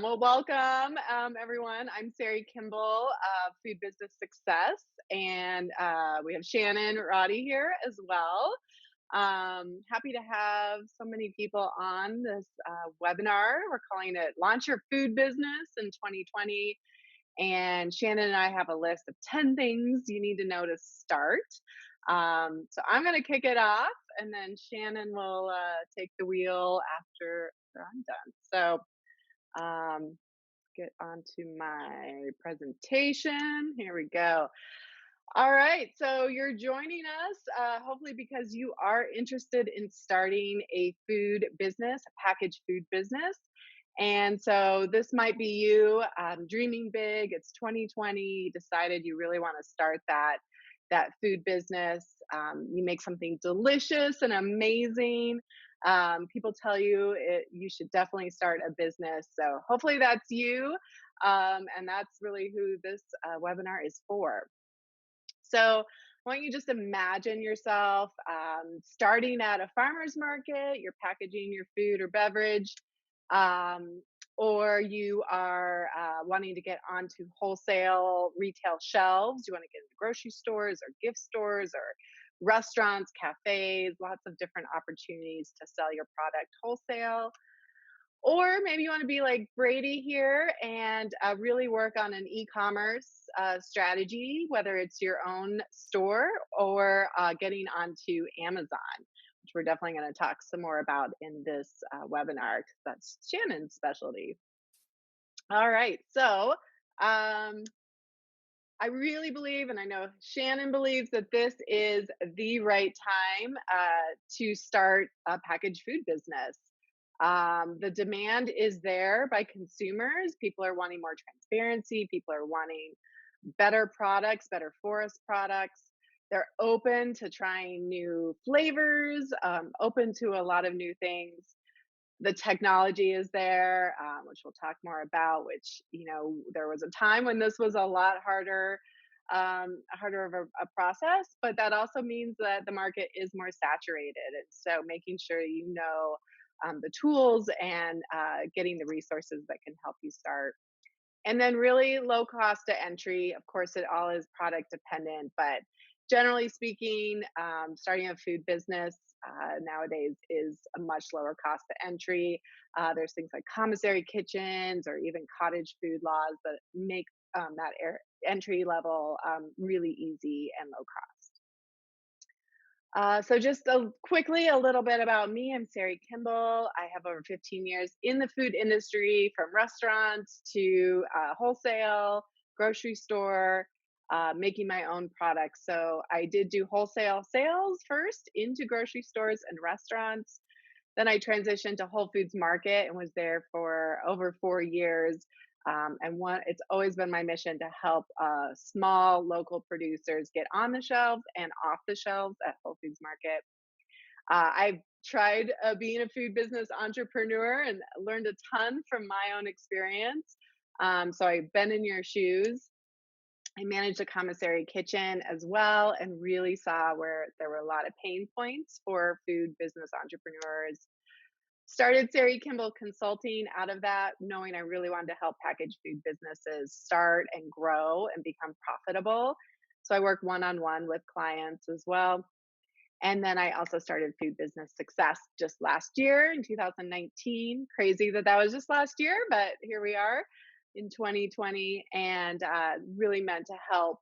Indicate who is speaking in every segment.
Speaker 1: Well, welcome, everyone. I'm Sari Kimbell of Food Business Success, and we have Shannon Roddy here as well. Happy to have so many people on this webinar. We're calling it Launch Your Food Business in 2020. And Shannon and I have a list of 10 things you need to know to start. So I'm going to kick it off, and then Shannon will take the wheel after I'm done. So, get onto my presentation. Here we go. All right, so you're joining us hopefully because you are interested in starting a food business, a packaged food business. And so this might be you dreaming big. It's 2020, decided you really want to start that food business. You make something delicious and amazing. People tell you you should definitely start a business. So hopefully that's you. And that's really who this webinar is for. So why don't you just imagine yourself starting at a farmer's market, you're packaging your food or beverage, um, or you are wanting to get onto wholesale retail shelves. You want to get into grocery stores or gift stores or restaurants, cafes, lots of different opportunities to sell your product wholesale. Or maybe you want to be like Brady here and really work on an e-commerce strategy, whether it's your own store or getting onto Amazon, which we're definitely going to talk some more about in this webinar, 'cause that's Shannon's specialty. All right, so I really believe, and I know Shannon believes, that this is the right time to start a packaged food business. The demand is there by consumers. People are wanting more transparency. People are wanting better products, better forest products. They're open to trying new flavors, open to a lot of new things. The technology is there, which we'll talk more about, which, there was a time when this was a lot harder of a process, but that also means that the market is more saturated. And so making sure the tools and getting the resources that can help you start. And then really low cost to entry. Of course, it all is product dependent, but generally speaking, starting a food business nowadays is a much lower cost to entry. There's things like commissary kitchens or even cottage food laws that make entry level really easy and low cost. So just quickly, a little bit about me. I'm Sari Kimbell. I have over 15 years in the food industry, from restaurants to wholesale, grocery store, making my own products. So I did do wholesale sales first into grocery stores and restaurants. Then I transitioned to Whole Foods Market and was there for over 4 years. It's always been my mission to help small local producers get on the shelves and off the shelves at Whole Foods Market. I've tried being a food business entrepreneur and learned a ton from my own experience. So I've been in your shoes. I managed a commissary kitchen as well and really saw where there were a lot of pain points for food business entrepreneurs. Started Sari Kimbell Consulting out of that, knowing I really wanted to help packaged food businesses start and grow and become profitable. So I work one on one with clients as well. And then I also started Food Business Success just last year in 2019. Crazy that was just last year, but here we are in 2020, and really meant to help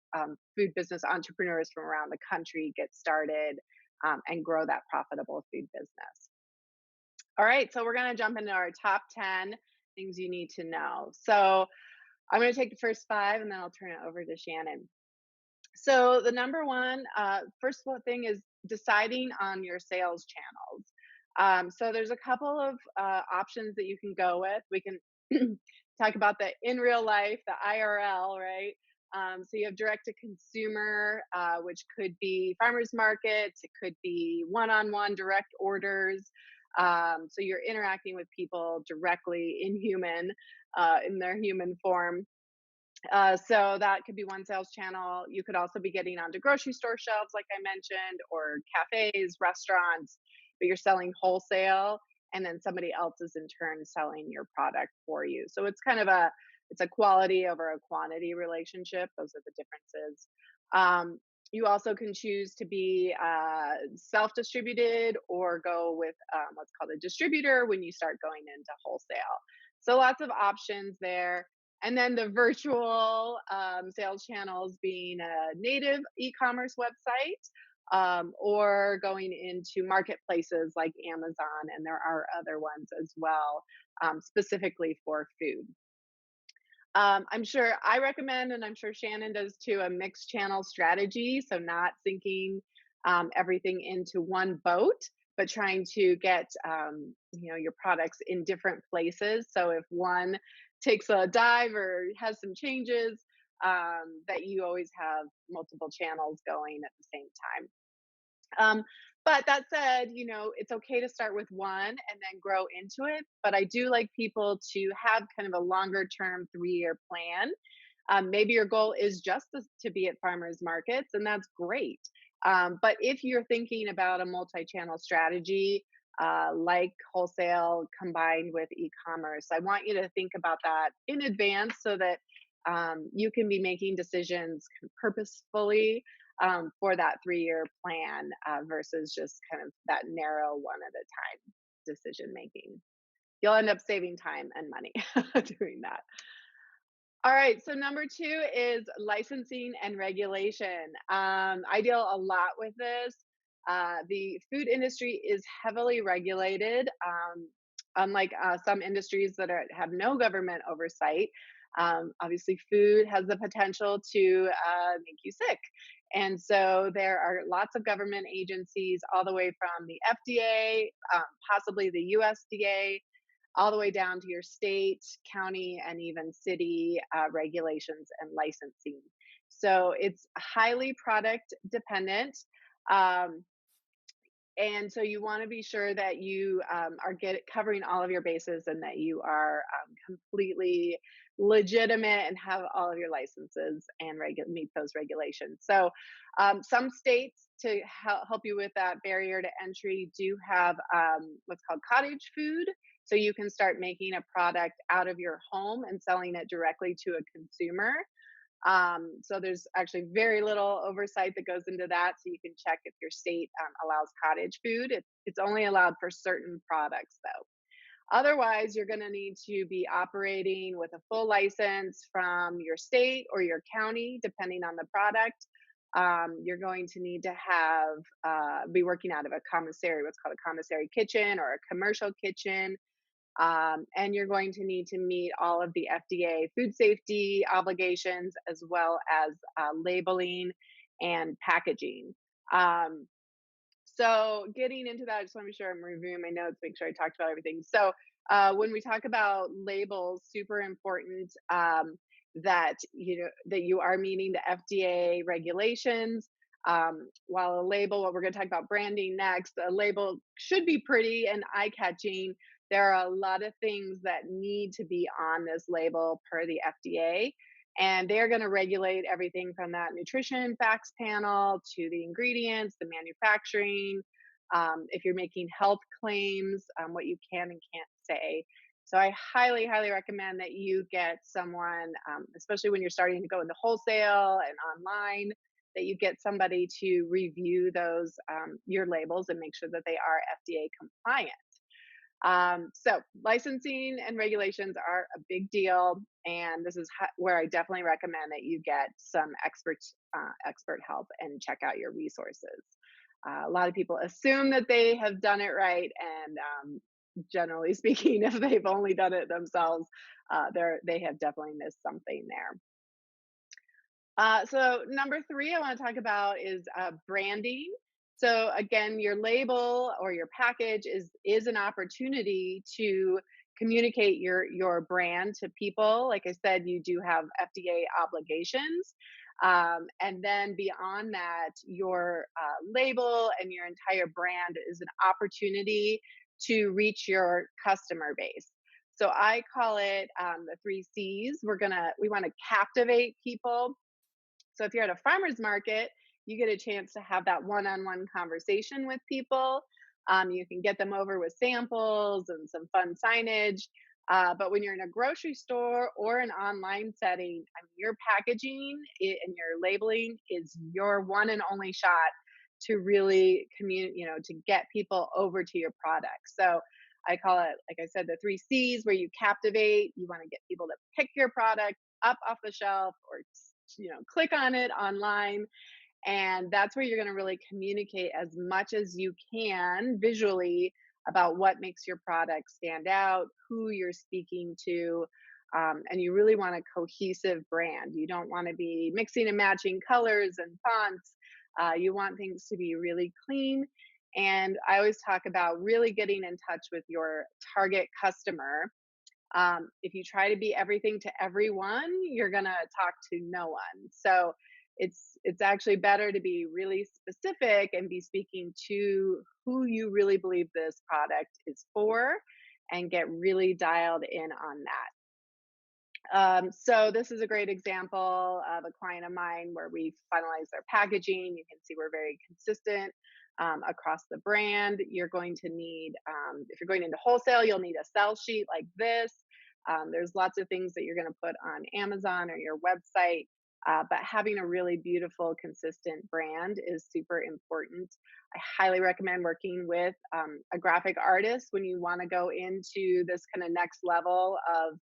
Speaker 1: food business entrepreneurs from around the country get started and grow that profitable food business. All right, so we're going to jump into our top 10 things you need to know. So I'm going to take the first five and then I'll turn it over to Shannon. So the number one, first thing is deciding on your sales channels. So there's a couple of options that you can go with. We can talk about the in real life, the IRL, right? So you have direct to consumer, which could be farmers markets. It could be one-on-one direct orders. So you're interacting with people directly in their human form. So that could be one sales channel. You could also be getting onto grocery store shelves, like I mentioned, or cafes, restaurants, but you're selling wholesale. and then somebody else is in turn selling your product for you. So it's kind of a quality over a quantity relationship. Those are the differences. Um, you also can choose to be self-distributed or go with what's called a distributor when you start going into wholesale. So lots of options there. And then the virtual sales channels being a native e-commerce website, or going into marketplaces like Amazon, and there are other ones as well, specifically for food. I'm sure I recommend, and I'm sure Shannon does too, a mixed channel strategy. So not sinking everything into one boat, but trying to get your products in different places. So if one takes a dive or has some changes, that you always have multiple channels going at the same time. Um, but that said, it's okay to start with one and then grow into it. But I do like people to have kind of a longer term 3-year plan. Maybe your goal is just to be at farmers markets, and that's great. But if you're thinking about a multi channel strategy, like wholesale combined with e commerce, I want you to think about that in advance so that you can be making decisions purposefully for that 3-year plan versus just kind of that narrow one at a time decision making. You'll end up saving time and money doing that. All right, so number two is licensing and regulation. I deal a lot with this. The food industry is heavily regulated, unlike some industries that have no government oversight. Obviously, food has the potential to make you sick. And so there are lots of government agencies, all the way from the FDA, possibly the USDA, all the way down to your state, county, and even city regulations and licensing. So it's highly product dependent. Um, and so you want to be sure that you are covering all of your bases and that you are completely legitimate and have all of your licenses and meet those regulations. So some states, to help you with that barrier to entry, do have what's called cottage food. So you can start making a product out of your home and selling it directly to a consumer. So there's actually very little oversight that goes into that. So you can check if your state allows cottage food. It's only allowed for certain products though. Otherwise, you're going to need to be operating with a full license from your state or your county, depending on the product. You're going to need to be working out of a commissary, what's called a commissary kitchen or a commercial kitchen. And you're going to need to meet all of the FDA food safety obligations, as well as labeling and packaging. So getting into that, I just want to be sure I'm reviewing my notes, make sure I talked about everything. So when we talk about labels, super important that that you are meeting the FDA regulations. While a label, what we're going to talk about branding next, a label should be pretty and eye-catching. There are a lot of things that need to be on this label per the FDA. And they're going to regulate everything from that nutrition facts panel to the ingredients, the manufacturing, if you're making health claims, what you can and can't say. So I highly, highly recommend that you get someone, especially when you're starting to go into wholesale and online, that you get somebody to review those your labels and make sure that they are FDA compliant. So licensing and regulations are a big deal, and this is where I definitely recommend that you get some expert help and check out your resources. A lot of people assume that they have done it right, and generally speaking, if they've only done it themselves, they have definitely missed something there. So number three I want to talk about is branding. So again, your label or your package is an opportunity to communicate your brand to people. Like I said, you do have FDA obligations. And then beyond that, your label and your entire brand is an opportunity to reach your customer base. So I call it the 3 C's. We want to captivate people. So if you're at a farmer's market, you get a chance to have that one-on-one conversation with people. You can get them over with samples and some fun signage. But when you're in a grocery store or an online setting, I mean, your packaging and your labeling is your one and only shot to really to get people over to your product. So I call it, like I said, the three C's, where you captivate. You want to get people to pick your product up off the shelf, or click on it online, and that's where you're going to really communicate as much as you can visually about what makes your product stand out, who you're speaking to. And you really want a cohesive brand. You don't want to be mixing and matching colors and fonts. You want things to be really clean. And I always talk about really getting in touch with your target customer. If you try to be everything to everyone, you're gonna talk to no one. So it's actually better to be really specific and be speaking to who you really believe this product is for, and get really dialed in on that. So this is a great example of a client of mine where we finalized their packaging. You can see we're very consistent across the brand. You're going to need, if you're going into wholesale, you'll need a sell sheet like this. There's lots of things that you're going to put on Amazon or your website, but having a really beautiful, consistent brand is super important. I highly recommend working with a graphic artist when you want to go into this kind of next level of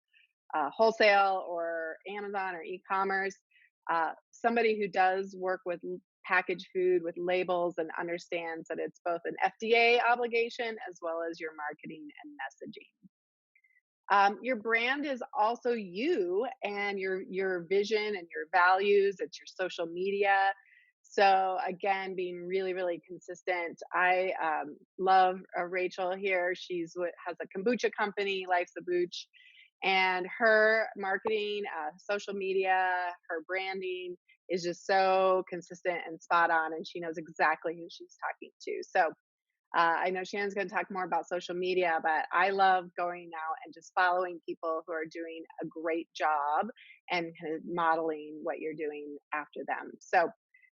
Speaker 1: wholesale or Amazon or e-commerce. Somebody who does work with packaged food with labels and understands that it's both an FDA obligation as well as your marketing and messaging. Your brand is also you and your vision and your values. It's your social media. So again, being really, really consistent. I love Rachel here. Has a kombucha company, Life's a Booch, and her marketing, social media, her branding is just so consistent and spot on, and she knows exactly who she's talking to. So I know Shannon's going to talk more about social media, but I love going out and just following people who are doing a great job and kind of modeling what you're doing after them. So,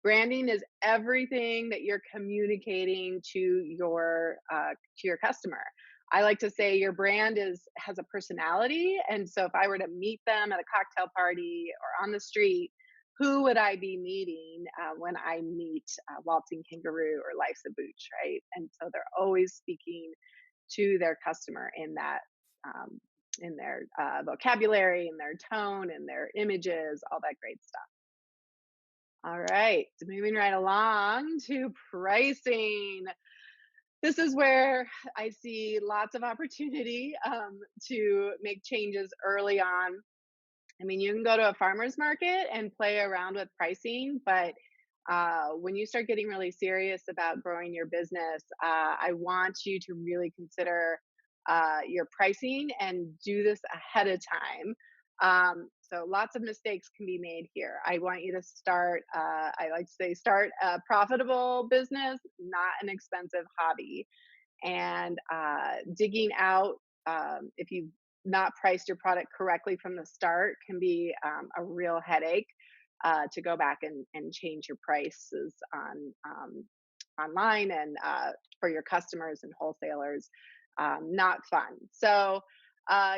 Speaker 1: branding is everything that you're communicating to your customer. I like to say your brand has a personality, and so if I were to meet them at a cocktail party or on the street, who would I be meeting when I meet Waltzing Kangaroo or Life's a Booch, right? And so they're always speaking to their customer um, in their vocabulary, in their tone, in their images, all that great stuff. All right, so moving right along to pricing. This is where I see lots of opportunity to make changes early on. I mean, you can go to a farmer's market and play around with pricing, but when you start getting really serious about growing your business, I want you to really consider your pricing and do this ahead of time. So lots of mistakes can be made here. I want you to start, I like to say, start a profitable business, not an expensive hobby. And digging out, if you've not priced your product correctly from the start, can be a real headache to go back and change your prices online and for your customers and wholesalers. Not fun. So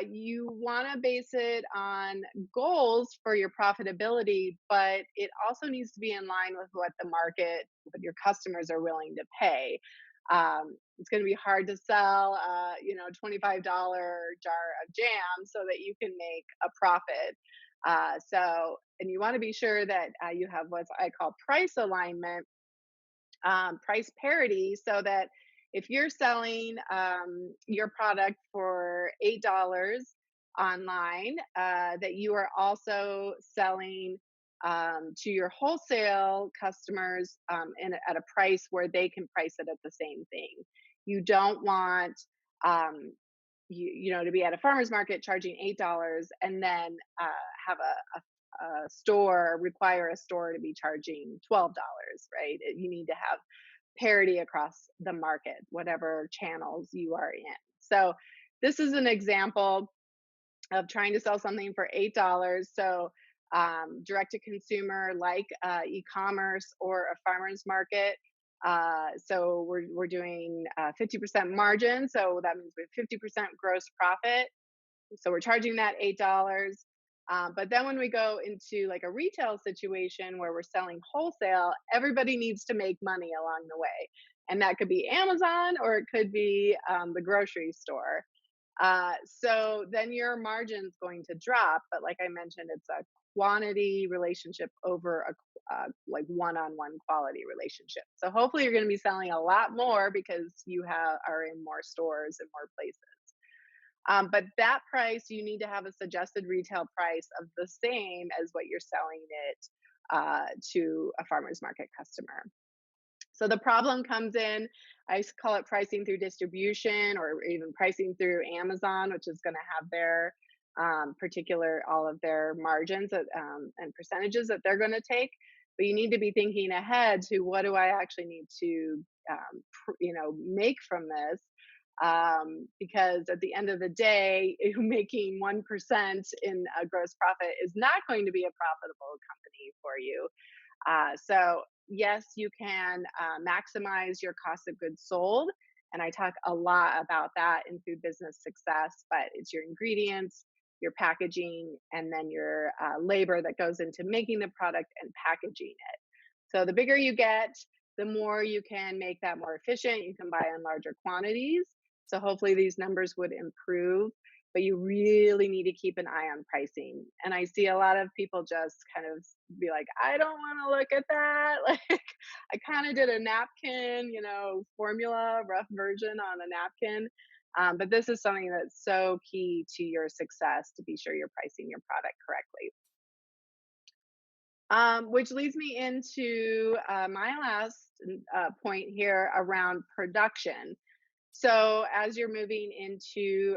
Speaker 1: you want to base it on goals for your profitability, but it also needs to be in line with what the market, what your customers are willing to pay. It's going to be hard to sell, $25 jar of jam so that you can make a profit. And you want to be sure that you have what I call price alignment, price parity, so that if you're selling your product for $8 online, that you are also selling to your wholesale customers at a price where they can price it at the same thing. You don't want to be at a farmer's market charging $8 and then have a store require a store to be charging $12, right? You need to have parity across the market, whatever channels you are in. So this is an example of trying to sell something for $8. So direct to consumer, like e-commerce or a farmer's market, So we're doing 50% margin. So that means we have 50% gross profit. So we're charging that $8. But then when we go into like a retail situation where we're selling wholesale, everybody needs to make money along the way. And that could be Amazon or it could be the grocery store. So then your margin's going to drop. But like I mentioned, it's a quantity relationship over a like one-on-one quality relationship. So hopefully you're going to be selling a lot more because you are in more stores and more places. But that price, you need to have a suggested retail price of the same as what you're selling it to a farmer's market customer. So the problem comes in, I call it pricing through distribution or even pricing through Amazon, which is going to have their particular, all of their margins and percentages that they're going to take. But you need to be thinking ahead to what do I actually need to, make from this. Because at the end of the day, making 1% in a gross profit is not going to be a profitable company for you. So yes, you can maximize your cost of goods sold. And I talk a lot about that in food business success, but it's your ingredients, your packaging, and then your labor that goes into making the product and packaging it. So the bigger you get, the more you can make that more efficient. You can buy in larger quantities. So hopefully these numbers would improve, but you really need to keep an eye on pricing. And I see a lot of people just kind of be like, I don't want to look at that. Like, I kind of did a napkin, formula, rough version on a napkin. But this is something that's so key to your success to be sure you're pricing your product correctly. Which leads me into my last point here around production. So, as you're moving into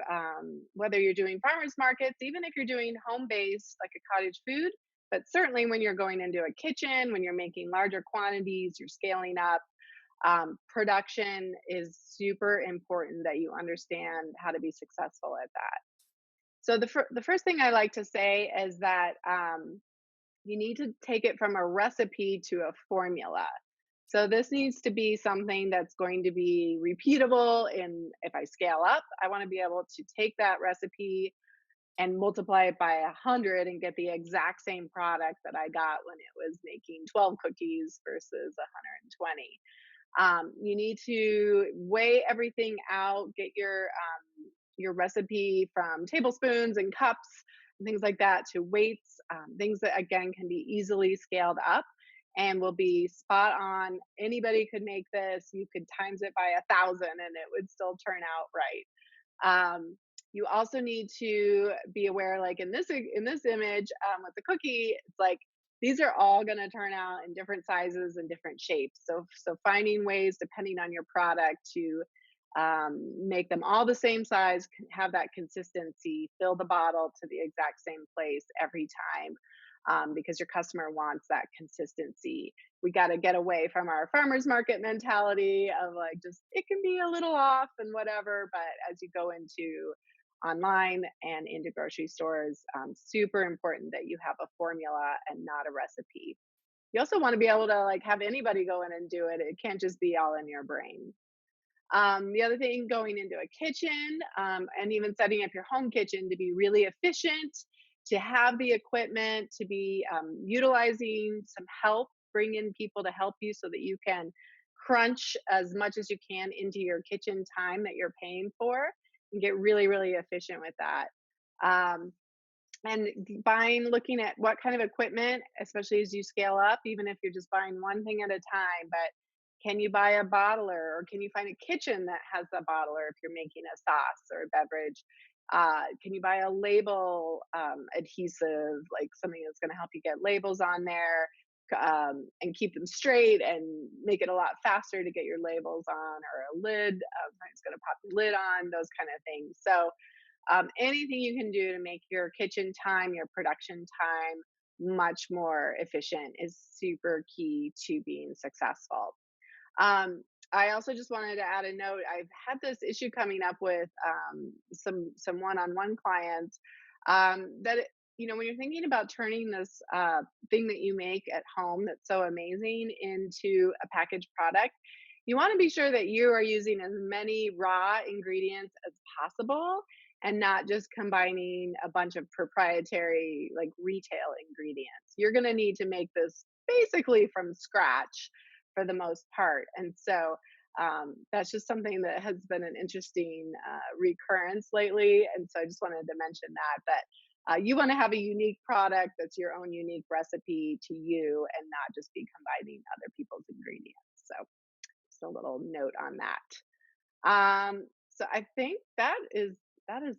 Speaker 1: whether you're doing farmers markets, even if you're doing home based, like a cottage food, but certainly when you're going into a kitchen, when you're making larger quantities, you're scaling up, production is super important that you understand how to be successful at that. So, the first thing I like to say is that you need to take it from a recipe to a formula. So this needs to be something that's going to be repeatable. And if I scale up, I want to be able to take that recipe and multiply it by 100 and get the exact same product that I got when it was making 12 cookies versus 120. You need to weigh everything out, get your recipe from tablespoons and cups and things like that to weights, things that again can be easily scaled up and will be spot on. Anybody could make this. You could times it by 1,000 and it would still turn out right. You also need to be aware, like in this image with the cookie, it's like these are all going to turn out in different sizes and different shapes. So finding ways, depending on your product, to make them all the same size, have that consistency, fill the bottle to the exact same place every time. Because your customer wants that consistency. We got to get away from our farmers market mentality of like just it can be a little off and whatever. But as you go into online and into grocery stores, super important that you have a formula and not a recipe. You also want to be able to like have anybody go in and do it. It can't just be all in your brain. The other thing, going into a kitchen and even setting up your home kitchen to be really efficient, to have the equipment, to be utilizing some help, bring in people to help you so that you can crunch as much as you can into your kitchen time that you're paying for and get really, really efficient with that. Um, and looking at what kind of equipment, especially as you scale up, even if you're just buying one thing at a time, but can you buy a bottler or can you find a kitchen that has a bottler if you're making a sauce or a beverage? Can you buy a label adhesive, like something that's going to help you get labels on there and keep them straight and make it a lot faster to get your labels on, or a lid, it's going to pop the lid on, those kind of things. So anything you can do to make your kitchen time, your production time much more efficient is super key to being successful. Um, I also just wanted to add a note. I've had this issue coming up with some one-on-one clients that when you're thinking about turning this thing that you make at home that's so amazing into a packaged product, you want to be sure that you are using as many raw ingredients as possible and not just combining a bunch of proprietary, like retail ingredients. You're going to need to make this basically from scratch for the most part. And so that's just something that has been an interesting recurrence lately. And so I just wanted to mention that you want to have a unique product that's your own unique recipe to you and not just be combining other people's ingredients. So just a little note on that. So I think that is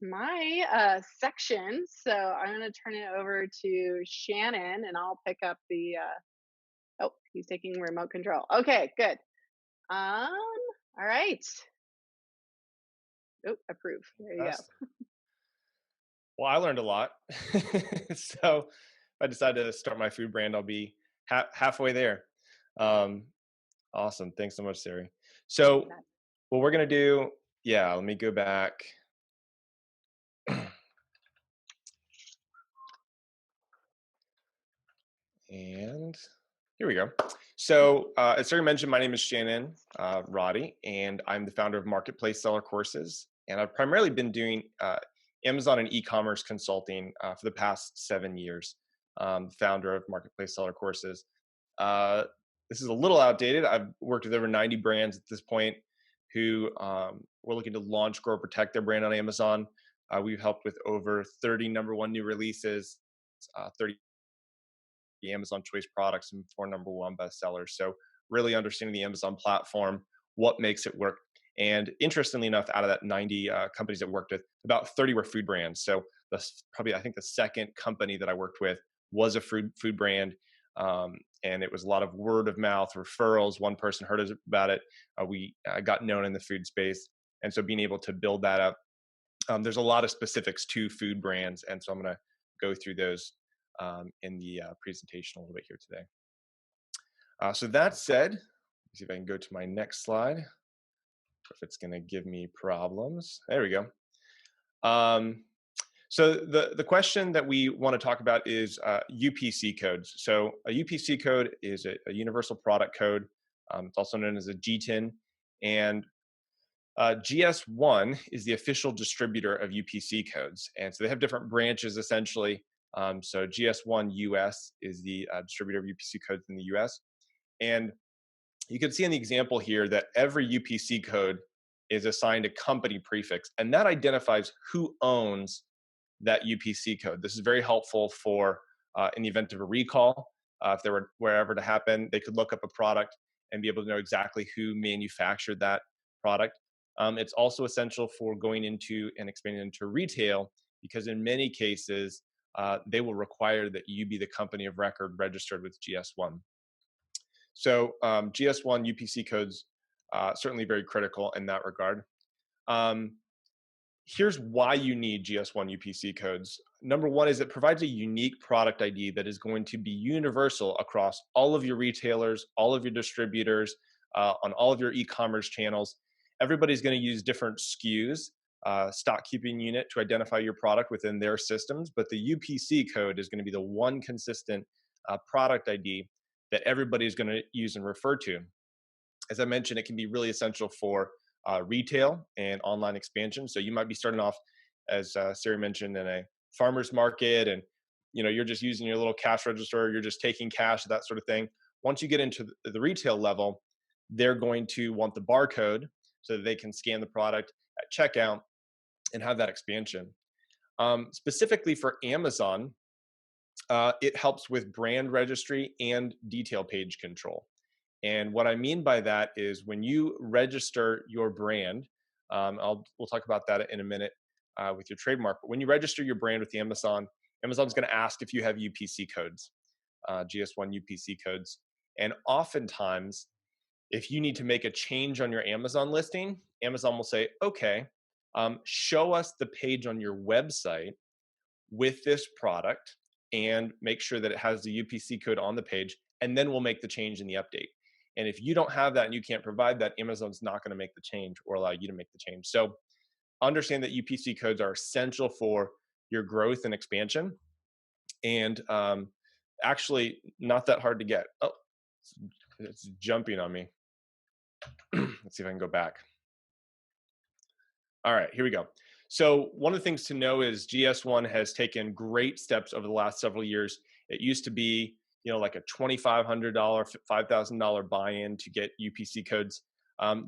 Speaker 1: my section. So I'm going to turn it over to Shannon, and I'll pick up the. Oh, he's taking remote control. Okay, good. All right. Oh, approve. There you
Speaker 2: Fantastic.
Speaker 1: go.
Speaker 2: Well, I learned a lot. So if I decide to start my food brand, I'll be halfway there. Um, awesome. Thanks so much, Sari. So what we're going to do, yeah, let me go back. And here we go. So as Sari mentioned, my name is Shannon Roddy, and I'm the founder of Marketplace Seller Courses. And I've primarily been doing Amazon and e-commerce consulting for the past 7 years. Founder of Marketplace Seller Courses. This is a little outdated. I've worked with over 90 brands at this point who were looking to launch, grow, protect their brand on Amazon. We've helped with over 30 number one new releases, 30 Amazon choice products, and 4 number one bestsellers. So really understanding the Amazon platform, what makes it work. And interestingly enough, out of that 90 companies that worked with, about 30 were food brands. So probably, I think the second company that I worked with was a food brand. And it was a lot of word of mouth referrals. One person heard about it. We got known in the food space. And so being able to build that up, there's a lot of specifics to food brands. And so I'm going to go through those in the presentation a little bit here today. So that said, let's see if I can go to my next slide. If it's going to give me problems. There we go. So the question that we want to talk about is UPC codes. So a UPC code is a universal product code. It's also known as a GTIN. And GS1 is the official distributor of UPC codes. And so they have different branches essentially. So GS1 US is the distributor of UPC codes in the US. And you can see in the example here that every UPC code is assigned a company prefix, and that identifies who owns that UPC code. This is very helpful for in the event of a recall. If there were ever to happen, they could look up a product and be able to know exactly who manufactured that product. It's also essential for going into and expanding into retail, because in many cases, they will require that you be the company of record registered with GS1. So GS1 UPC codes certainly very critical in that regard. Here's why you need GS1 UPC codes. Number one is it provides a unique product ID that is going to be universal across all of your retailers, all of your distributors, on all of your e-commerce channels. Everybody's going to use different SKUs, stock keeping unit, to identify your product within their systems, but the UPC code is going to be the one consistent product ID that everybody is going to use and refer to. As I mentioned, it can be really essential for retail and online expansion. So you might be starting off, as Sari mentioned, in a farmer's market, and you're just using your little cash register, you're just taking cash, that sort of thing. Once you get into the retail level, they're going to want the barcode so that they can scan the product at checkout and have that expansion. Specifically for Amazon, it helps with brand registry and detail page control. And what I mean by that is when you register your brand, we'll talk about that in a minute with your trademark. But when you register your brand with Amazon, Amazon's going to ask if you have UPC codes, GS1 UPC codes. And oftentimes, if you need to make a change on your Amazon listing, Amazon will say, okay, show us the page on your website with this product and make sure that it has the UPC code on the page, and then we'll make the change in the update. And if you don't have that and you can't provide that, Amazon's not going to make the change or allow you to make the change. So understand that UPC codes are essential for your growth and expansion. and actually not that hard to get. Oh, it's jumping on me. Let's see if I can go back. All right, here we go. So one of the things to know is GS1 has taken great steps over the last several years. It used to be, like a $2,500, $5,000 buy-in to get UPC codes.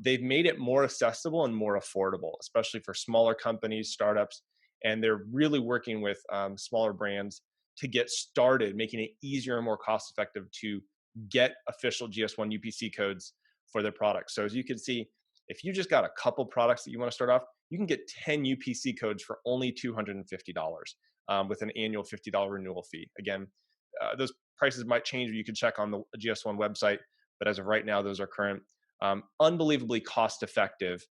Speaker 2: They've made it more accessible and more affordable, especially for smaller companies, startups, and they're really working with smaller brands to get started, making it easier and more cost-effective to get official GS1 UPC codes for their products. So as you can see, if you just got a couple products that you want to start off, you can get 10 UPC codes for only $250 with an annual $50 renewal fee. Again, those prices might change. You can check on the GS1 website, but as of right now, those are current. Unbelievably cost effective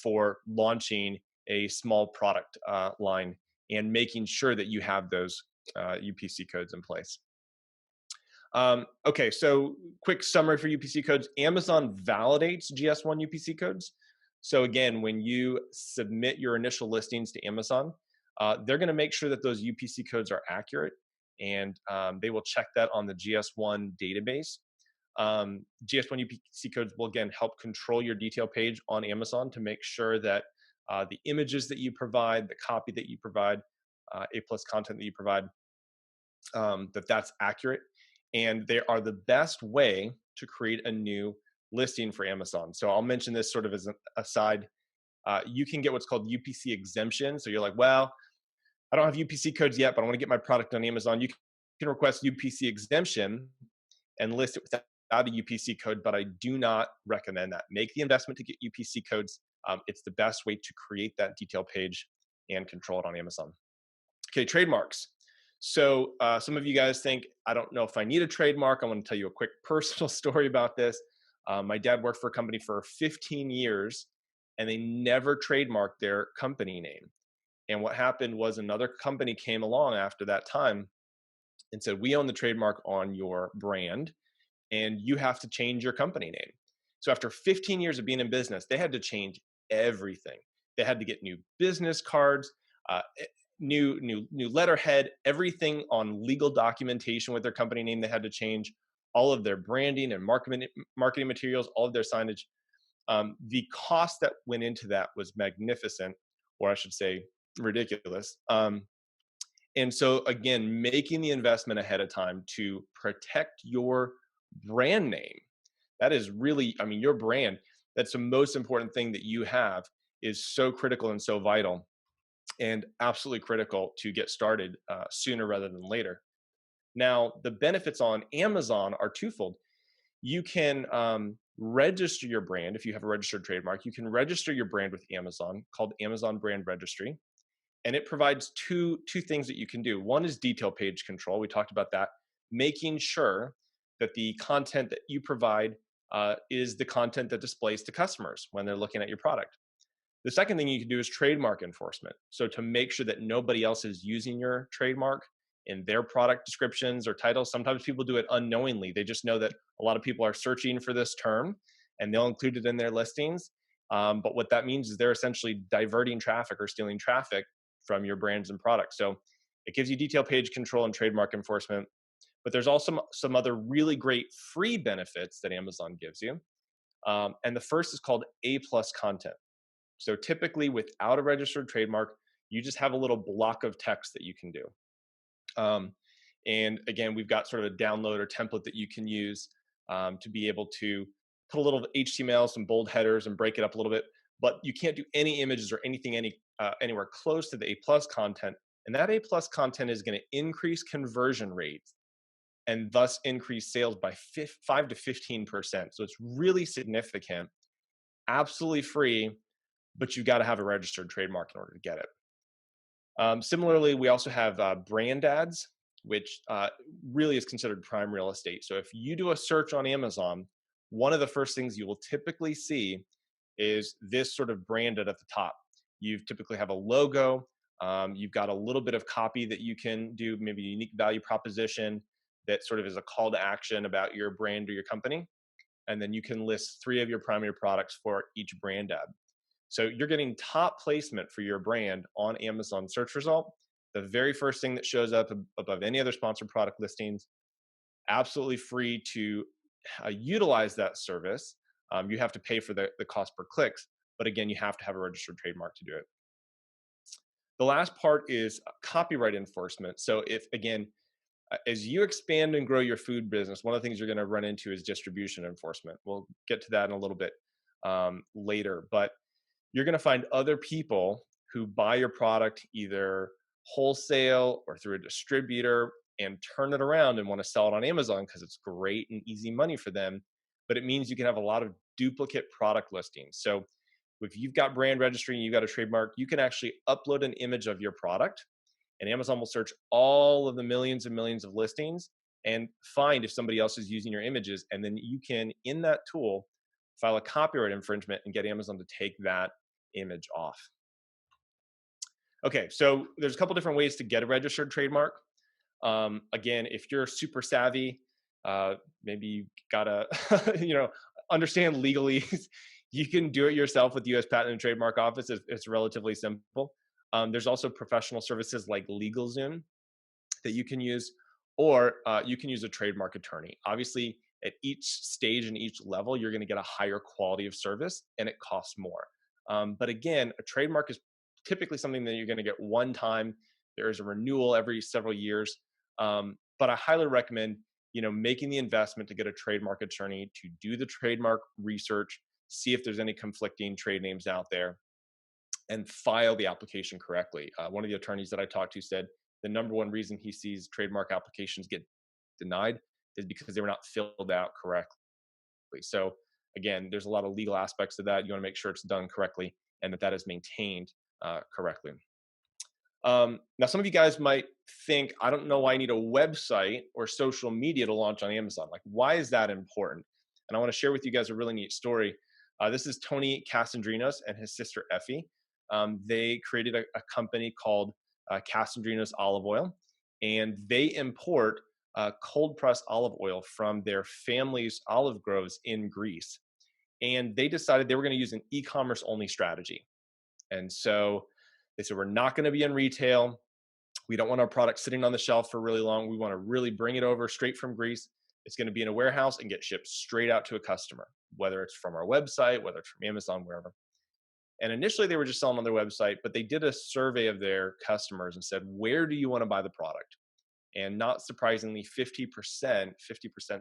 Speaker 2: for launching a small product line and making sure that you have those UPC codes in place. Okay, so quick summary for UPC codes. Amazon validates GS1 UPC codes. So again, when you submit your initial listings to Amazon, they're going to make sure that those UPC codes are accurate, and they will check that on the GS1 database. GS1 UPC codes will again help control your detail page on Amazon to make sure that the images that you provide, the copy that you provide, A+ content that you provide, that's accurate. And they are the best way to create a new listing for Amazon. So I'll mention this sort of as an aside. You can get what's called UPC exemption. So you're like, well, I don't have UPC codes yet, but I want to get my product on Amazon. You can request UPC exemption and list it without a UPC code, but I do not recommend that. Make the investment to get UPC codes. It's the best way to create that detail page and control it on Amazon. Okay, trademarks. So some of you guys think, I don't know if I need a trademark. I want to tell you a quick personal story about this. My dad worked for a company for 15 years, and they never trademarked their company name. And what happened was another company came along after that time and said, we own the trademark on your brand, and you have to change your company name. So after 15 years of being in business, they had to change everything. They had to get new business cards, new letterhead, everything on legal documentation with their company name. They had to change all of their branding and marketing materials, all of their signage. The cost that went into that was magnificent, or I should say ridiculous. And so again, making the investment ahead of time to protect your brand name, that is really, I mean, your brand, that's the most important thing that you have, is so critical and so vital, and absolutely critical to get started sooner rather than later. Now, the benefits on Amazon are twofold. You can register your brand. If you have a registered trademark, you can register your brand with Amazon, called Amazon Brand Registry. And it provides two things that you can do. One is detail page control. We talked about that, making sure that the content that you provide is the content that displays to customers when they're looking at your product. The second thing you can do is trademark enforcement. So to make sure that nobody else is using your trademark in their product descriptions or titles. Sometimes people do it unknowingly. They just know that a lot of people are searching for this term and they'll include it in their listings. But what that means is they're essentially diverting traffic or stealing traffic from your brands and products. So it gives you detail page control and trademark enforcement. But there's also some other really great free benefits that Amazon gives you. And the first is called A+ content. So typically without a registered trademark, you just have a little block of text that you can do. And again, we've got sort of a download or template that you can use to be able to put a little HTML, some bold headers, and break it up a little bit. But you can't do any images or anything anywhere close to the A+ content. And that A+ content is going to increase conversion rates and thus increase sales by 5 to 15%. So it's really significant, absolutely free, but you've got to have a registered trademark in order to get it. Similarly, we also have brand ads, which really is considered prime real estate. So if you do a search on Amazon, one of the first things you will typically see is this sort of brand ad at the top. You typically have a logo. You've got a little bit of copy that you can do, maybe a unique value proposition that sort of is a call to action about your brand or your company. And then you can list 3 of your primary products for each brand ad. So you're getting top placement for your brand on Amazon search result, The very first thing that shows up above any other sponsored product listings, absolutely free to utilize that service. You have to pay for the cost per clicks, but again, you have to have a registered trademark to do it. The last part is copyright enforcement. So if, again, as you expand and grow your food business, one of the things you're going to run into is distribution enforcement. We'll get to that in a little bit later, but you're going to find other people who buy your product either wholesale or through a distributor and turn it around and want to sell it on Amazon because it's great and easy money for them. But it means you can have a lot of duplicate product listings. So if you've got brand registry and you've got a trademark, you can actually upload an image of your product, and Amazon will search all of the millions and millions of listings and find if somebody else is using your images. And then you can, in that tool, file a copyright infringement and get Amazon to take that image off. Okay, so there's a couple different ways to get a registered trademark. Again, if you're super savvy, maybe you gotta, understand legally. You can do it yourself with the U.S. Patent and Trademark Office. It's relatively simple. There's also professional services like LegalZoom that you can use, or you can use a trademark attorney. Obviously, at each stage and each level, you're going to get a higher quality of service, and it costs more. But again, a trademark is typically something that you're going to get one time. There is a renewal every several years. But I highly recommend, making the investment to get a trademark attorney to do the trademark research, see if there's any conflicting trade names out there, and file the application correctly. One of the attorneys that I talked to said the number one reason he sees trademark applications get denied is because they were not filled out correctly. So again, there's a lot of legal aspects to that. You want to make sure it's done correctly and that is maintained correctly. Now, some of you guys might think, I don't know why I need a website or social media to launch on Amazon. Like, why is that important? And I want to share with you guys a really neat story. This is Tony Casandrinos and his sister Effie. They created a company called Casandrinos Olive Oil, and they import cold pressed olive oil from their family's olive groves in Greece. And they decided they were going to use an e-commerce only strategy. And so they said, we're not going to be in retail. We don't want our product sitting on the shelf for really long. We want to really bring it over straight from Greece. It's going to be in a warehouse and get shipped straight out to a customer, whether it's from our website, whether it's from Amazon, wherever. And initially they were just selling on their website, but they did a survey of their customers and said, where do you want to buy the product? And not surprisingly, 50%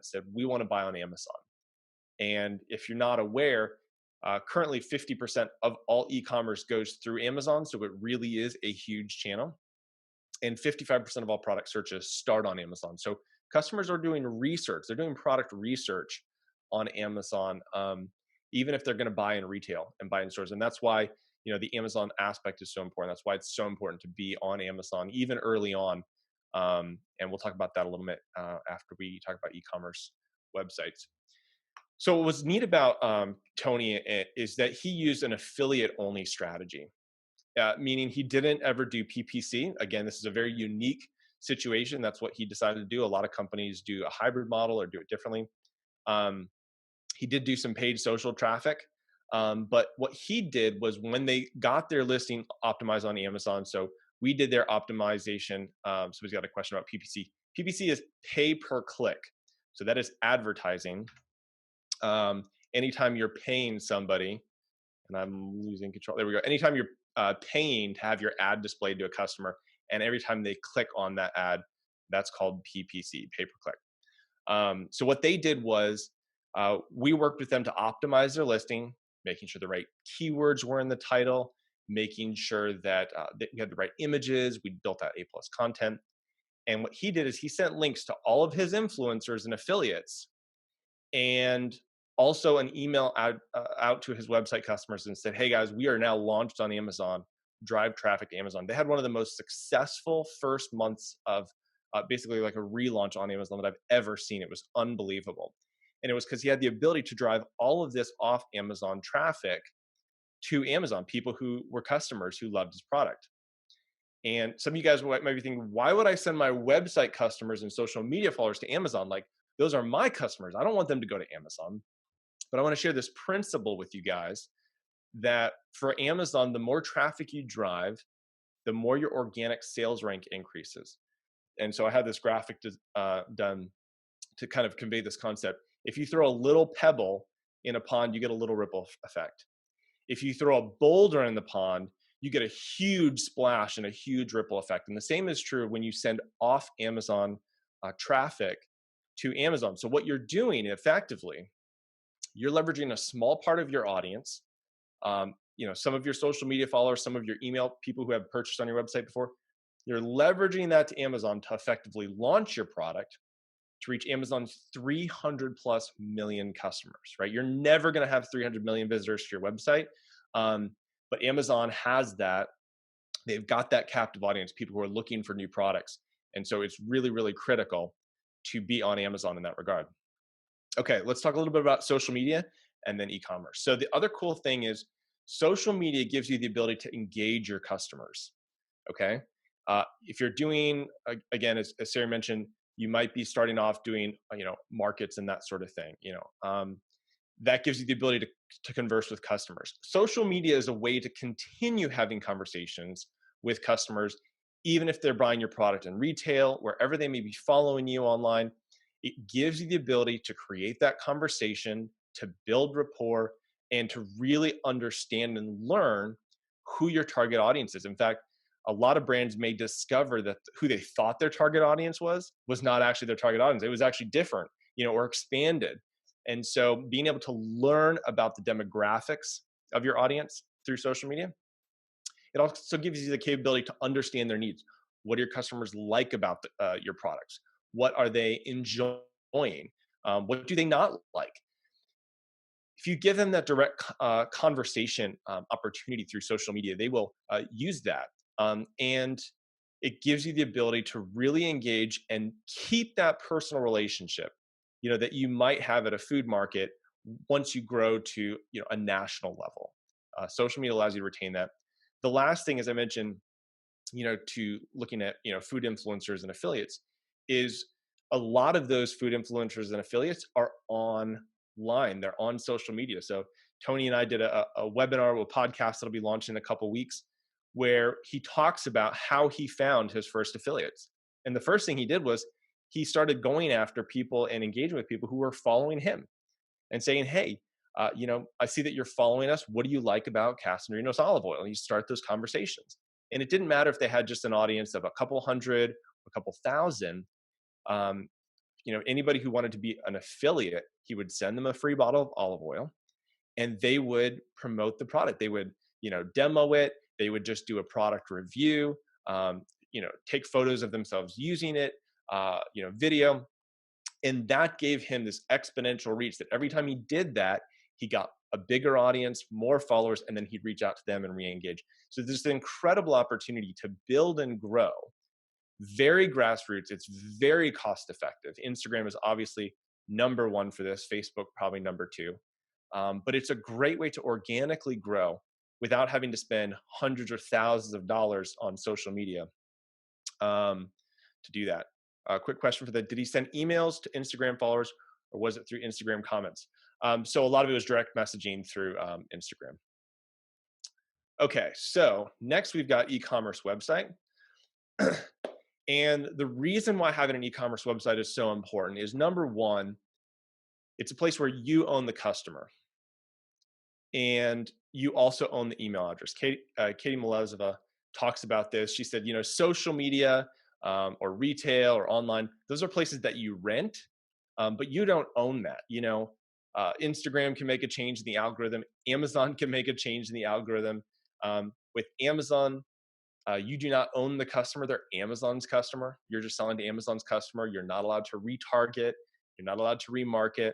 Speaker 2: said, we want to buy on Amazon. And if you're not aware, currently 50% of all e-commerce goes through Amazon. So it really is a huge channel. And 55% of all product searches start on Amazon. So customers are doing research. They're doing product research on Amazon, even if they're going to buy in retail and buy in stores. And that's why, the Amazon aspect is so important. That's why it's so important to be on Amazon, even early on. And we'll talk about that a little bit after we talk about e-commerce websites. So what was neat about Tony is that he used an affiliate-only strategy, meaning he didn't ever do PPC. Again, this is a very unique situation. That's what he decided to do. A lot of companies do a hybrid model or do it differently. He did do some paid social traffic, but what he did was when they got their listing optimized on Amazon, so we did their optimization. So he's got a question about PPC. PPC is pay per click. So that is advertising. Anytime you're paying somebody, and I'm losing control. There we go. Anytime you're paying to have your ad displayed to a customer, and every time they click on that ad, that's called PPC, pay per click. So what they did was we worked with them to optimize their listing, making sure the right keywords were in the title, making sure that we had the right images. We built out A+ content. And what he did is he sent links to all of his influencers and affiliates, and also an email out to his website customers and said, hey guys, we are now launched on Amazon, drive traffic to Amazon. They had one of the most successful first months of basically like a relaunch on Amazon that I've ever seen. It was unbelievable. And it was because he had the ability to drive all of this off Amazon traffic to Amazon, people who were customers who loved his product. And some of you guys might be thinking, why would I send my website customers and social media followers to Amazon? Like, those are my customers. I don't want them to go to Amazon. But I want to share this principle with you guys that for Amazon, the more traffic you drive, the more your organic sales rank increases. And so I had this graphic done to kind of convey this concept. If you throw a little pebble in a pond, you get a little ripple effect. If you throw a boulder in the pond, you get a huge splash and a huge ripple effect. And the same is true when you send off Amazon traffic to Amazon. So what you're doing effectively, you're leveraging a small part of your audience, some of your social media followers, some of your email people who have purchased on your website before. You're leveraging that to Amazon to effectively launch your product to reach Amazon's 300 plus million customers, right? You're never going to have 300 million visitors to your website. But Amazon has that. They've got that captive audience, people who are looking for new products. And so it's really, really critical to be on Amazon in that regard. Okay, let's talk a little bit about social media and then e-commerce. So the other cool thing is social media gives you the ability to engage your customers. Okay. If you're doing, again, as Sari mentioned, you might be starting off doing, markets and that sort of thing, that gives you the ability to converse with customers. Social media is a way to continue having conversations with customers, even if they're buying your product in retail, wherever they may be following you online. It gives you the ability to create that conversation, to build rapport, and to really understand and learn who your target audience is. In fact, a lot of brands may discover that who they thought their target audience was not actually their target audience. It was actually different, or expanded. And so being able to learn about the demographics of your audience through social media, it also gives you the capability to understand their needs. What do your customers like about your products? What are they enjoying? What do they not like? If you give them that direct conversation opportunity through social media, they will use that. And it gives you the ability to really engage and keep that personal relationship, that you might have at a food market once you grow to, a national level. Social media allows you to retain that. The last thing, as I mentioned, to looking at, food influencers and affiliates, is a lot of those food influencers and affiliates are online. They're on social media. So Tony and I did a webinar, a podcast that'll be launching in a couple weeks, where he talks about how he found his first affiliates. And the first thing he did was he started going after people and engaging with people who were following him and saying, hey, I see that you're following us. What do you like about Casamarinos olive oil? And you start those conversations. And it didn't matter if they had just an audience of a couple hundred, a couple thousand. Anybody who wanted to be an affiliate, he would send them a free bottle of olive oil, and they would promote the product. They would, demo it. They would just do a product review, take photos of themselves using it, video. And that gave him this exponential reach that every time he did that, he got a bigger audience, more followers, and then he'd reach out to them and re-engage. So there's an incredible opportunity to build and grow. Very grassroots. It's very cost effective. Instagram is obviously number one for this. Facebook probably number two. But it's a great way to organically grow without having to spend hundreds or thousands of dollars on social media to do that. Quick question for that. Did he send emails to Instagram followers, or was it through Instagram comments? So a lot of it was direct messaging through Instagram. Okay, so next we've got e-commerce website. And the reason why having an e-commerce website is so important is, number one, it's a place where you own the customer. And you also own the email address. Katie Melezova talks about this. She said, social media or retail or online, those are places that you rent, but you don't own that. Instagram can make a change in the algorithm. Amazon can make a change in the algorithm. With Amazon, you do not own the customer. They're Amazon's customer. You're just selling to Amazon's customer. You're not allowed to retarget. You're not allowed to remarket.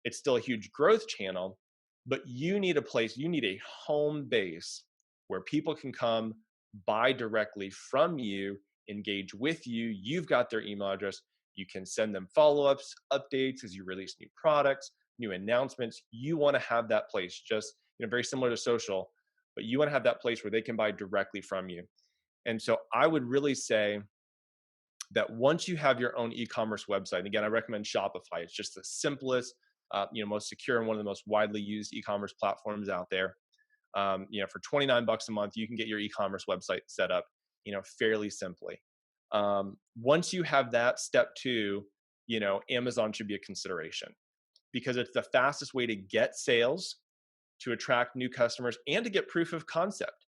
Speaker 2: It's still a huge growth channel, but you need a place, you need a home base where people can come buy directly from you, engage with you. You've got their email address. You can send them follow-ups, updates as you release new products, new announcements. You want to have that place, just very similar to social, but you want to have that place where they can buy directly from you. And so I would really say that once you have your own e-commerce website, and again, I recommend Shopify. It's just the simplest, most secure, and one of the most widely used e-commerce platforms out there. For $29 a month, you can get your e-commerce website set up. fairly simply. Once you have that, step two, Amazon should be a consideration because it's the fastest way to get sales, to attract new customers, and to get proof of concept.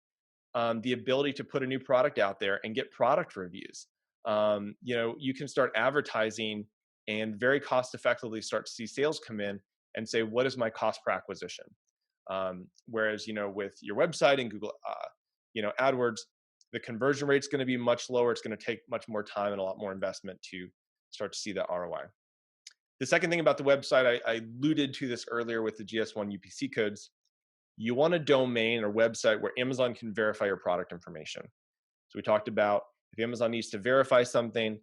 Speaker 2: The ability to put a new product out there and get product reviews. You can start advertising and very cost effectively start to see sales come in and say, what is my cost per acquisition? Whereas, with your website and Google, AdWords, the conversion rate is going to be much lower. It's going to take much more time and a lot more investment to start to see that ROI. The second thing about the website, I alluded to this earlier with the GS1 UPC codes. You want a domain or website where Amazon can verify your product information. So we talked about if Amazon needs to verify something,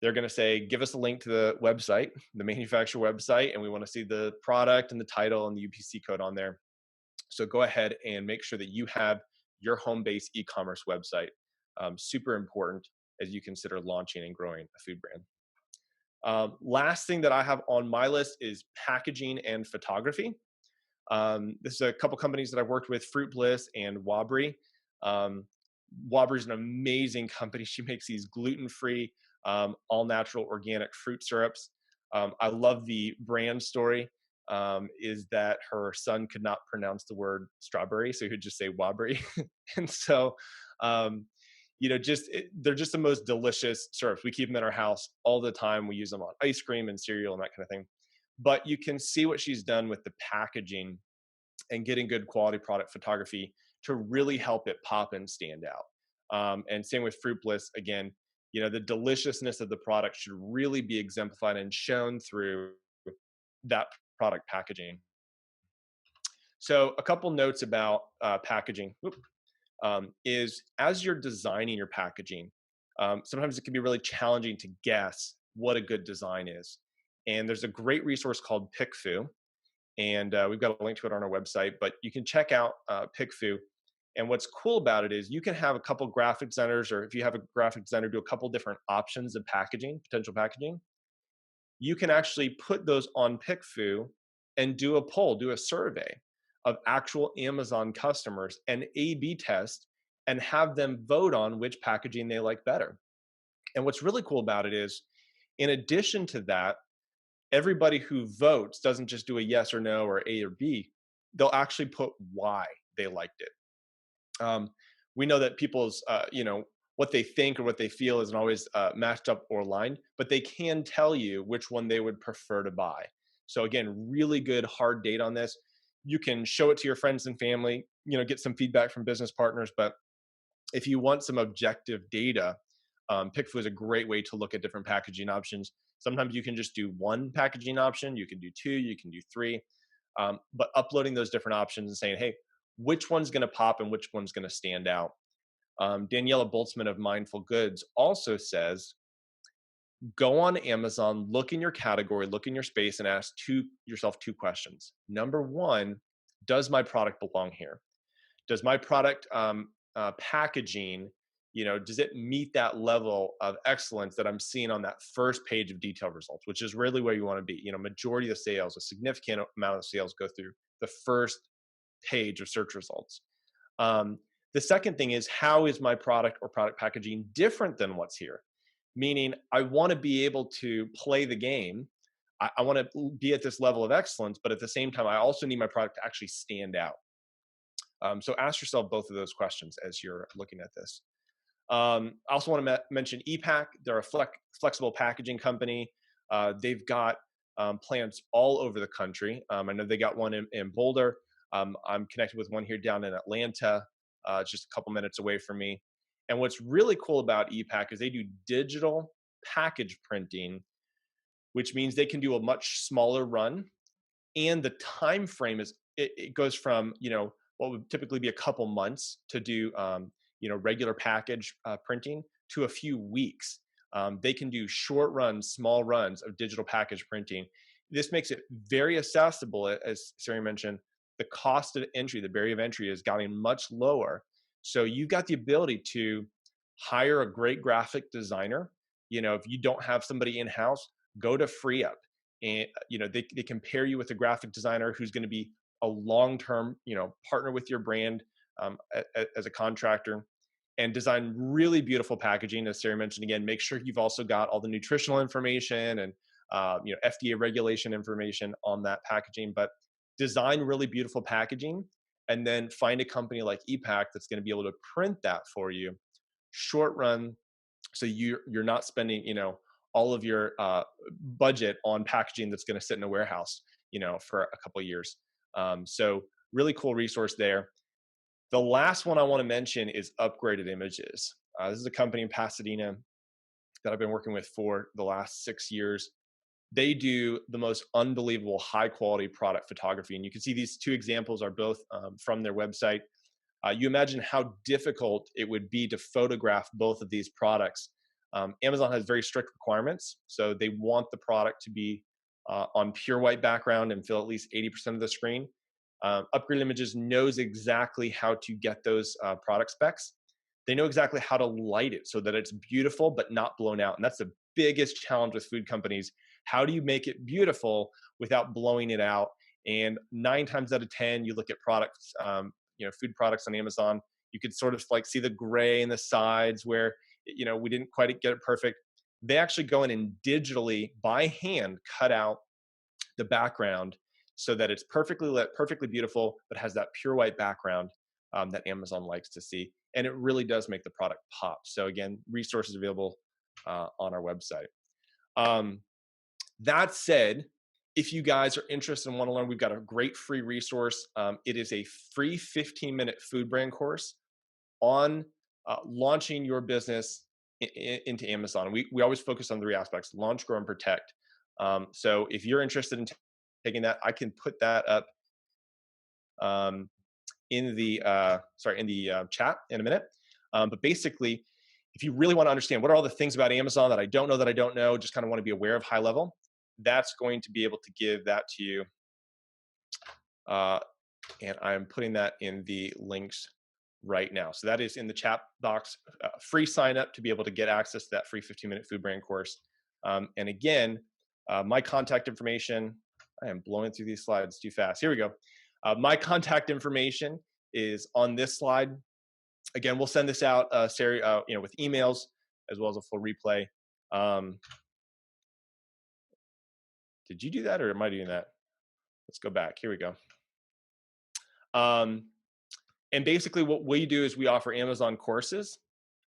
Speaker 2: they're going to say, give us a link to the website, the manufacturer website, and we want to see the product and the title and the UPC code on there. So go ahead and make sure that you have your home-based e-commerce website. Super important as you consider launching and growing a food brand. Last thing that I have on my list is packaging and photography. This is a couple companies that I've worked with, Fruit Bliss and Wabri. Wabri is an amazing company. She makes these gluten-free, all natural organic fruit syrups. I love the brand story. Is that her son could not pronounce the word strawberry, so he would just say Wabri. And so, they're just the most delicious syrups. We keep them in our house all the time. We use them on ice cream and cereal and that kind of thing. But you can see what she's done with the packaging and getting good quality product photography to really help it pop and stand out. And same with Fruit Bliss. Again, the deliciousness of the product should really be exemplified and shown through that product packaging. So a couple notes about packaging is as you're designing your packaging, sometimes it can be really challenging to guess what a good design is. And there's a great resource called PickFoo, and we've got a link to it on our website, but you can check out PickFoo. And what's cool about it is you can have a couple graphic designers, or if you have a graphic designer, do a couple different options of packaging, potential packaging. You can actually put those on PickFoo and do a poll, do a survey of actual Amazon customers and A/B test and have them vote on which packaging they like better. And what's really cool about it is, in addition to that, everybody who votes doesn't just do a yes or no or A or B. They'll actually put why they liked it. We know that people's, what they think or what they feel isn't always matched up or aligned, but they can tell you which one they would prefer to buy. So again, really good hard data on this. You can show it to your friends and family, get some feedback from business partners. But if you want some objective data, PickFoo is a great way to look at different packaging options. Sometimes you can just do one packaging option. You can do two, you can do three. But uploading those different options and saying, hey, which one's going to pop and which one's going to stand out. Daniela Boltzmann of Mindful Goods also says, go on Amazon, look in your category, look in your space, and ask yourself two questions. Number one, does my product belong here? Does my product packaging, does it meet that level of excellence that I'm seeing on that first page of detailed results, which is really where you want to be. Majority of the sales, a significant amount of sales go through the first page of search results. The second thing is, how is my product or product packaging different than what's here? Meaning, I want to be able to play the game. I want to be at this level of excellence, but at the same time, I also need my product to actually stand out. So ask yourself both of those questions as you're looking at this. I also want to mention ePack. They're a flexible packaging company. They've got plants all over the country. I know they got one in Boulder. I'm connected with one here down in Atlanta, just a couple minutes away from me. And what's really cool about ePack is they do digital package printing, which means they can do a much smaller run. And the time frame it goes from, what would typically be a couple months to do, regular package printing to a few weeks. They can do short runs, small runs of digital package printing. This makes it very accessible. As Sari mentioned, the cost of entry, the barrier of entry is getting much lower. So you've got the ability to hire a great graphic designer. If you don't have somebody in-house, go to FreeUp. And, they can pair you with a graphic designer who's going to be a long-term, partner with your brand as a contractor. and design really beautiful packaging. As Sarah mentioned, again, make sure you've also got all the nutritional information and FDA regulation information on that packaging. But design really beautiful packaging, and then find a company like ePact that's going to be able to print that for you, short run, so you're not spending all of your budget on packaging that's going to sit in a warehouse for a couple of years. So really cool resource there. The last one I want to mention is Upgraded Images. This is a company in Pasadena that I've been working with for the last 6 years. They do the most unbelievable high quality product photography. And you can see these two examples are both from their website. You imagine how difficult it would be to photograph both of these products. Amazon has very strict requirements. So they want the product to be on pure white background and fill at least 80% of the screen. Upgrade Images knows exactly how to get those product specs. They know exactly how to light it so that it's beautiful but not blown out. And that's the biggest challenge with food companies. How do you make it beautiful without blowing it out? And 9 times out of 10, you look at products, food products on Amazon, you could sort of like see the gray in the sides where, we didn't quite get it perfect. They actually go in and digitally by hand cut out the background so that it's perfectly lit, perfectly beautiful, but has that pure white background that Amazon likes to see. And it really does make the product pop. So again, resources available on our website. That said, if you guys are interested and want to learn, we've got a great free resource. It is a free 15-minute food brand course on launching your business into Amazon. We always focus on 3 aspects: launch, grow, and protect. So if you're interested in taking that, I can put that up in the chat in a minute. But basically, if you really want to understand what are all the things about Amazon that I don't know, just kind of want to be aware of high level, that's going to be able to give that to you. And I'm putting that in the links right now. So that is in the chat box, free sign up to be able to get access to that free 15-minute food brand course. And again, my contact information, I am blowing through these slides too fast. Here we go. My contact information is on this slide. Again, we'll send this out, Sari, with emails as well as a full replay. Did you do that or am I doing that? Let's go back. Here we go. And basically what we do is we offer Amazon courses,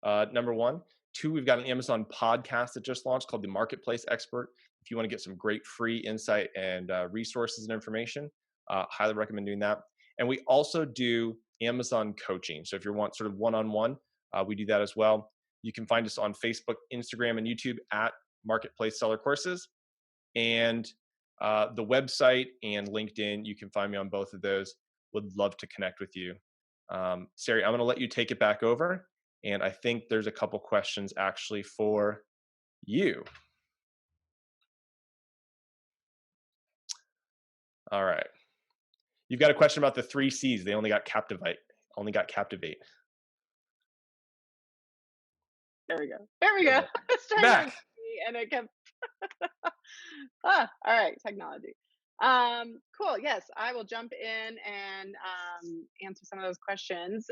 Speaker 2: number 1. 2, we've got an Amazon podcast that just launched called The Marketplace Expert. If you want to get some great free insight and resources and information, highly recommend doing that. And we also do Amazon coaching. So if you want sort of one-on-one, we do that as well. You can find us on Facebook, Instagram, and YouTube at Marketplace Seller Courses. And the website and LinkedIn, you can find me on both of those. Would love to connect with you. Sari, I'm going to let you take it back over. And I think there's a couple questions actually for you. All right. You've got a question about the 3 C's. They only got captivate.
Speaker 1: There we go. There we go. I was trying
Speaker 2: Back.
Speaker 1: to see and it kept all right, technology. Cool. Yes, I will jump in and answer some of those questions.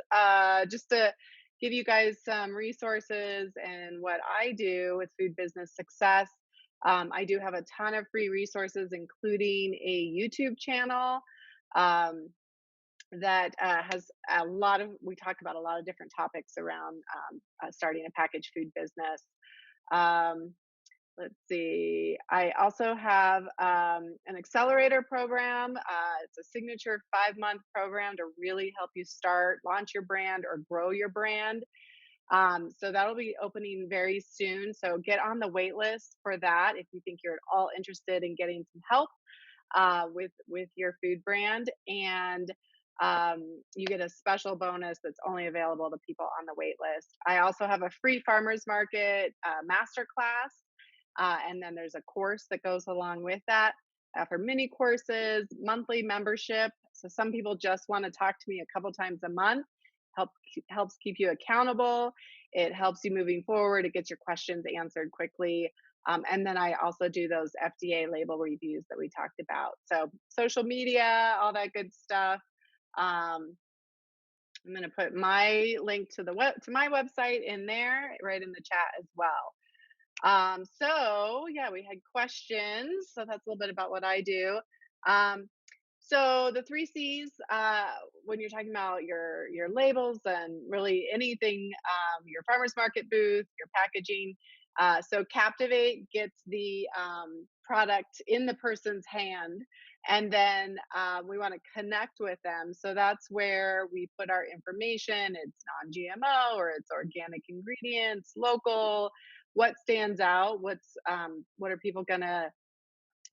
Speaker 1: Just to give you guys some resources and what I do with food business success. I do have a ton of free resources, including a YouTube channel that has a lot of, we talk about a lot of different topics around starting a packaged food business. Um, let's see. I also have an accelerator program. It's a signature 5-month program to really help you start, launch your brand or grow your brand. So that'll be opening very soon. So get on the wait list for that if you think you're at all interested in getting some help with your food brand. And you get a special bonus that's only available to people on the wait list. I also have a free farmers market masterclass. And then there's a course that goes along with that for mini courses, monthly membership. So some people just want to talk to me a couple times a month. Helps keep you accountable. It helps you moving forward. It gets your questions answered quickly. And then I also do those FDA label reviews that we talked about. So social media, all that good stuff. I'm going to put my link to the to my website in there, right in the chat as well. So yeah, we had questions. So that's a little bit about what I do. Um, so the three C's, when you're talking about your labels and really anything, your farmers market booth, your packaging. So Captivate gets the product in the person's hand, and then we want to connect with them. So that's where we put our information. It's non-GMO or it's organic ingredients, local. What stands out? What are people gonna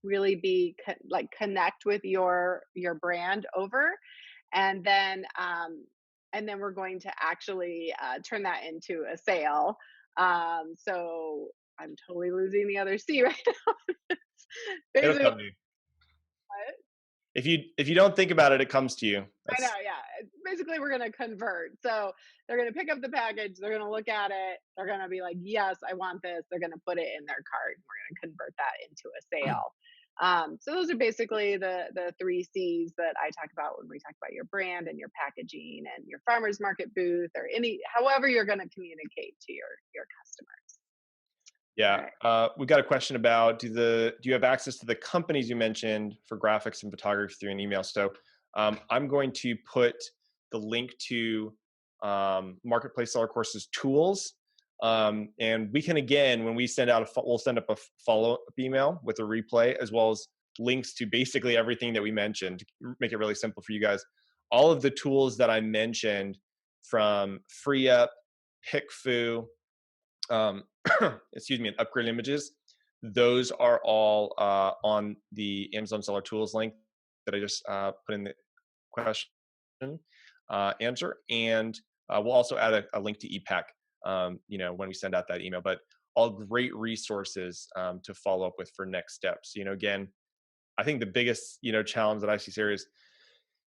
Speaker 1: really be like connect with your brand over, and then we're going to actually turn that into a sale. So I'm totally losing the other C right now.
Speaker 2: It'll
Speaker 1: Basically,
Speaker 2: come to you. If you don't think about it, it comes to you.
Speaker 1: I know,
Speaker 2: That's
Speaker 1: yeah. Basically, we're gonna convert. So they're gonna pick up the package, they're gonna look at it, they're gonna be like, "Yes, I want this." They're gonna put it in their cart, and we're gonna convert that into a sale. So those are basically the three C's that I talk about when we talk about your brand and your packaging and your farmers market booth or any however you're gonna communicate to your customers. All
Speaker 2: yeah.
Speaker 1: right.
Speaker 2: We got a question about do you have access to the companies you mentioned for graphics and photography through an email? So I'm going to put the link to Marketplace Seller Courses tools. And we can, again, when we send out we'll send up a follow-up email with a replay as well as links to basically everything that we mentioned to make it really simple for you guys. All of the tools that I mentioned, from Free Up, PickFoo, um, excuse me, and Upgrade Images, those are all on the Amazon Seller Tools link that I just put in the question answer. And we'll also add a link to EPAC, when we send out that email. But all great resources to follow up with for next steps. Again, I think the biggest, challenge that I see, Sari, is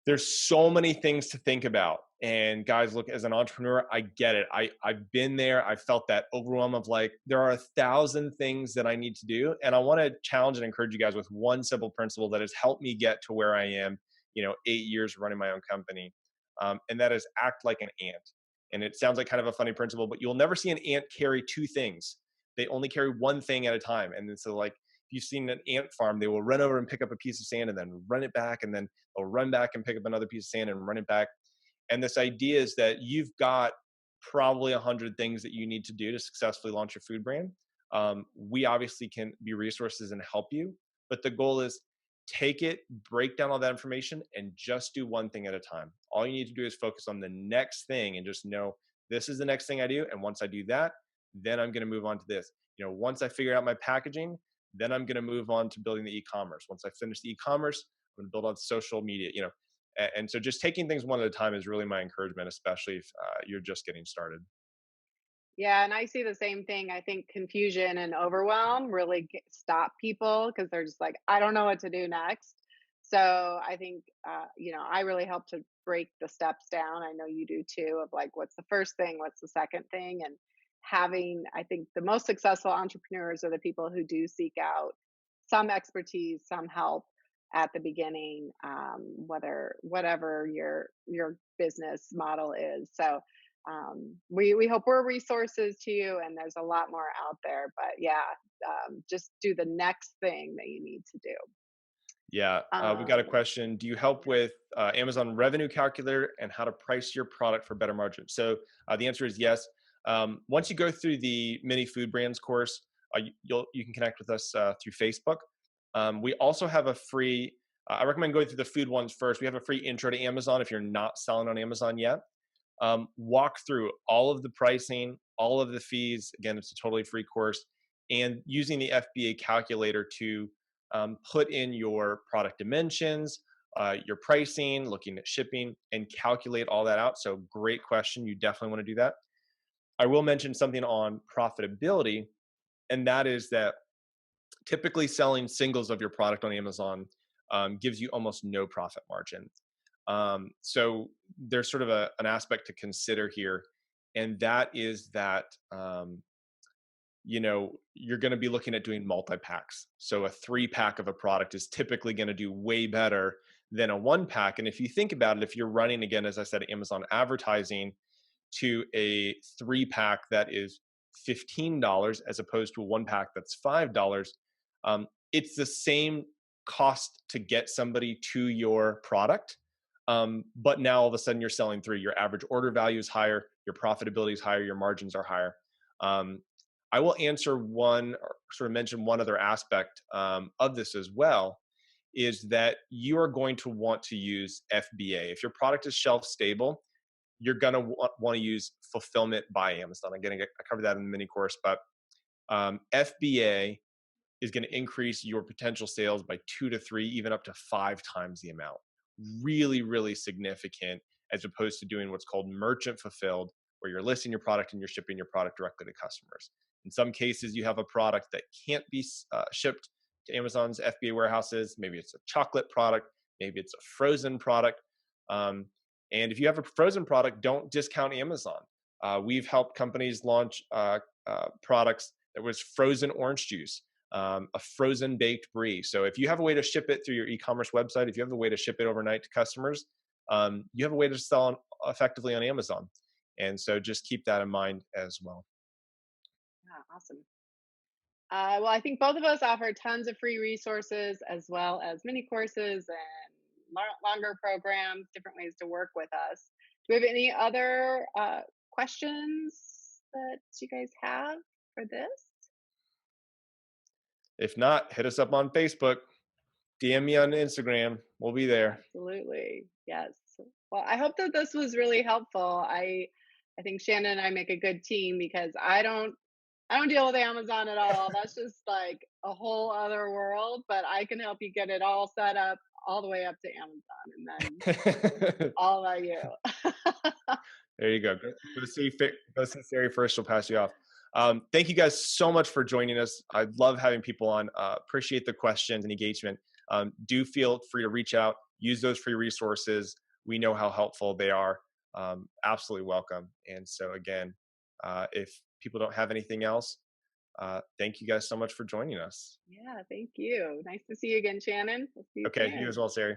Speaker 2: there's so many things to think about. And guys, look, as an entrepreneur, I get it. I've been there. I felt that overwhelm of like, there are 1,000 things that I need to do. And I want to challenge and encourage you guys with one simple principle that has helped me get to where I am, 8 years running my own company. And that is act like an ant. And it sounds like kind of a funny principle, but you'll never see an ant carry two things. They only carry one thing at a time. And then so like, if you've seen an ant farm, they will run over and pick up a piece of sand and then run it back, and then they'll run back and pick up another piece of sand and run it back. And this idea is that you've got probably 100 things that you need to do to successfully launch your food brand. We obviously can be resources and help you, but the goal is take it, break down all that information, and just do one thing at a time. All you need to do is focus on the next thing and just know this is the next thing I do. And once I do that, then I'm going to move on to this. Once I figure out my packaging, then I'm going to move on to building the e-commerce. Once I finish the e-commerce, I'm going to build on social media, and so just taking things one at a time is really my encouragement, especially if you're just getting started.
Speaker 1: Yeah, and I see the same thing. I think confusion and overwhelm really stop people because they're just like, I don't know what to do next. So I think, I really help to break the steps down. I know you do too, of like, what's the first thing? What's the second thing? And I think the most successful entrepreneurs are the people who do seek out some expertise, some help at the beginning, whatever your business model is. So we hope we're resources to you, and there's a lot more out there. But yeah, just do the next thing that you need to do.
Speaker 2: Yeah, we got a question. Do you help with Amazon Revenue Calculator and how to price your product for better margin? So the answer is yes. Once you go through the mini food brands course, you can connect with us through Facebook. We also have a free. I recommend going through the food ones first. We have a free intro to Amazon if you're not selling on Amazon yet. Walk through all of the pricing, all of the fees. Again, it's a totally free course, and using the FBA calculator to put in your product dimensions, your pricing, looking at shipping, and calculate all that out. So, great question. You definitely want to do that. I will mention something on profitability, and that is that typically selling singles of your product on Amazon gives you almost no profit margin. So there's sort of an aspect to consider here, and that is that you're going to be looking at doing multi-packs. So a 3-pack of a product is typically going to do way better than a one pack. And if you think about it, if you're running, again, as I said, Amazon advertising to a three pack that is $15 as opposed to a one pack that's $5, it's the same cost to get somebody to your product. But now all of a sudden you're selling three. Your average order value is higher, your profitability is higher, your margins are higher. Um, I will answer one, or sort of mention one other aspect of this as well, is that you are going to want to use FBA. If your product is shelf stable, you're going to want to use fulfillment by Amazon. Again, I covered that in the mini course, but FBA is going to increase your potential sales by 2 to 3, even up to 5 times the amount. Really, really significant, as opposed to doing what's called merchant fulfilled, where you're listing your product and you're shipping your product directly to customers. In some cases, you have a product that can't be shipped to Amazon's FBA warehouses. Maybe it's a chocolate product, maybe it's a frozen product. And if you have a frozen product, don't discount Amazon. We've helped companies launch products that was frozen orange juice, a frozen baked brie. So if you have a way to ship it through your e-commerce website, if you have a way to ship it overnight to customers, you have a way to sell effectively on Amazon. And so just keep that in mind as well.
Speaker 1: Yeah, awesome. Well, I think both of us offer tons of free resources as well as mini courses and longer programs, different ways to work with us. Do we have any other questions that you guys have for this?
Speaker 2: If not, hit us up on Facebook, DM me on Instagram. We'll be there.
Speaker 1: Absolutely. Yes. Well, I hope that this was really helpful. I think Shannon and I make a good team because I don't deal with Amazon at all. That's just like a whole other world, but I can help you get it all set up all the way up to Amazon and then all about you.
Speaker 2: There you go. Go see Sari first. She'll pass you off. Thank you guys so much for joining us. I love having people on. Appreciate the questions and engagement. Do feel free to reach out. Use those free resources. We know how helpful they are. Absolutely welcome. And so again, if people don't have anything else, thank you guys so much for joining us.
Speaker 1: Yeah, thank you. Nice to see you again, Shannon. We'll see you
Speaker 2: Okay, you as
Speaker 1: soon.
Speaker 2: well, Sari.